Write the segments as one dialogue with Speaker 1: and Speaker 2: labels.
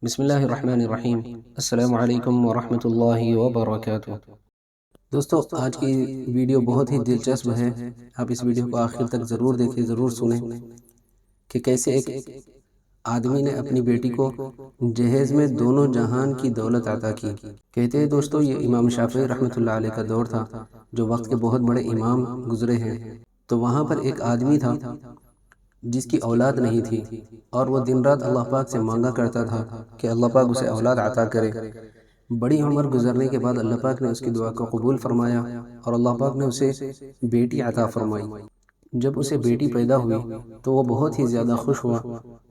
Speaker 1: بسم اللہ الرحمن الرحیم۔ السلام علیکم ورحمۃ اللہ وبرکاتہ۔ دوستو، آج کی ویڈیو بہت ہی دلچسپ ہے۔ آپ اس ویڈیو کو آخر تک ضرور دیکھیں، ضرور سنیں کہ کیسے ایک آدمی نے اپنی بیٹی کو جہیز میں دونوں جہان کی دولت عطا کی۔ کہتے ہیں دوستو، یہ امام شافعی رحمۃ اللہ علیہ کا دور تھا، جو وقت کے بہت بڑے امام گزرے ہیں۔ تو وہاں پر ایک آدمی تھا جس کی اولاد نہیں تھی، اور وہ دن رات اللہ پاک سے مانگا کرتا تھا کہ اللہ پاک اسے اولاد عطا کرے۔ بڑی عمر گزرنے کے بعد اللہ پاک نے اس کی دعا کو قبول فرمایا اور اللہ پاک نے اسے بیٹی عطا فرمائی۔ جب اسے بیٹی پیدا ہوئی تو وہ بہت ہی زیادہ خوش ہوا،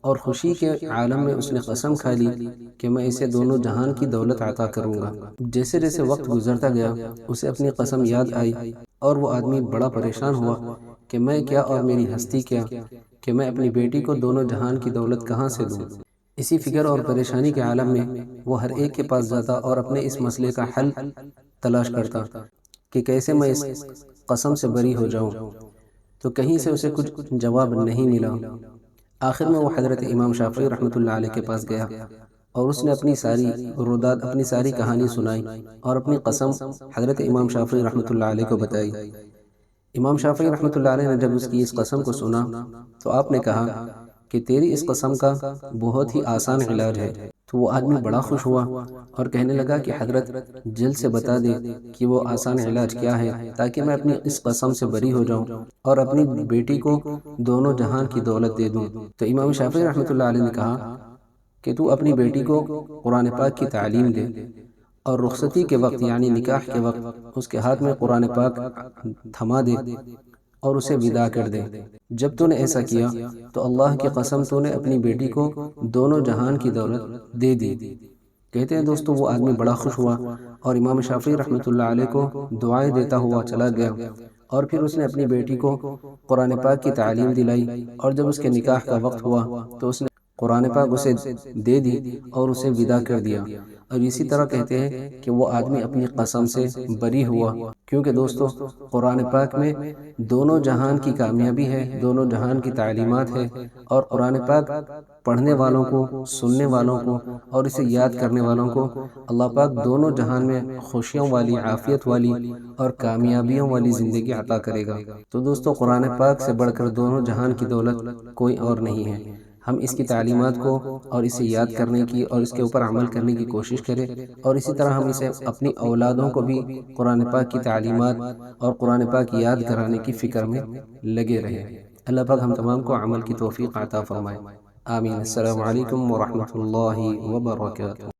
Speaker 1: اور خوشی کے عالم میں اس نے قسم کھا لی کہ میں اسے دونوں جہان کی دولت عطا کروں گا۔ جیسے جیسے وقت گزرتا گیا، اسے اپنی قسم یاد آئی، اور وہ آدمی بڑا پریشان ہوا کہ میں کیا اور میری ہستی کیا، کہ میں اپنی بیٹی کو دونوں جہان کی دولت کہاں سے دوں۔ اسی فکر اور پریشانی کے عالم میں وہ ہر ایک کے پاس جاتا اور اپنے اس مسئلے کا حل تلاش کرتا کہ کیسے میں اس قسم سے بری ہو جاؤں۔ تو کہیں سے اسے کچھ جواب نہیں ملا۔ آخر میں وہ حضرت امام شافعی رحمۃ اللہ علیہ کے پاس گیا، اور اس نے اپنی ساری روداد، اپنی ساری کہانی سنائی، اور اپنی قسم حضرت امام شافعی رحمۃ اللہ علیہ کو بتائی۔ امام شافعی رحمۃ اللہ علیہ نے جب اس کی اس قسم کو سنا تو آپ نے کہا کہ تیری اس قسم کا بہت ہی آسان علاج ہے۔ تو وہ آدمی بڑا خوش ہوا اور کہنے لگا کہ حضرت جلد سے بتا دے کہ وہ آسان علاج کیا ہے، تاکہ میں اپنی اس قسم سے بری ہو جاؤں اور اپنی بیٹی کو دونوں جہان کی دولت دے دوں۔ تو امام شافعی رحمۃ اللہ علیہ نے کہا کہ تو اپنی بیٹی کو قرآن پاک کی تعلیم دے، اور رخصتی کے وقت یعنی نکاح کے وقت اس کے ہاتھ میں قرآن پاک تھما دے اور اسے ودا کر دے۔ جب تو نے ایسا کیا تو اللہ کی قسم تو نے اپنی بیٹی کو دونوں جہان کی دولت دے دی۔ کہتے ہیں دوستو، وہ آدمی بڑا خوش ہوا اور امام شافعی رحمۃ اللہ علیہ کو دعائیں دیتا ہوا چلا گیا، اور پھر اس نے اپنی بیٹی کو قرآن پاک کی تعلیم دلائی، اور جب اس کے نکاح کا وقت ہوا تو اس نے قرآن پاک اسے دے دی اور اسے ودا کر دیا۔ اور اسی طرح کہتے ہیں کہ وہ آدمی اپنی قسم سے بری ہوا، کیونکہ دوستو قرآن پاک میں دونوں جہان کی کامیابی ہے، دونوں جہان کی تعلیمات ہے، اور قرآن پاک پڑھنے والوں کو، سننے والوں کو اور اسے یاد کرنے والوں کو اللہ پاک دونوں جہان میں خوشیوں والی، عافیت والی اور کامیابیوں والی زندگی عطا کرے گا۔ تو دوستو، قرآن پاک سے بڑھ کر دونوں جہان کی دولت کوئی اور نہیں ہے۔ ہم اس کی تعلیمات کو اور اسے یاد کرنے کی اور اس کے اوپر عمل کرنے کی کوشش کریں، اور اسی طرح ہم اسے اپنی اولادوں کو بھی قرآن پاک کی تعلیمات اور قرآن پاک یاد کرانے کی فکر میں لگے رہیں۔ اللہ پاک ہم تمام کو عمل کی توفیق عطا فرمائے۔ آمین۔ السلام علیکم ورحمۃ اللہ وبرکاتہ۔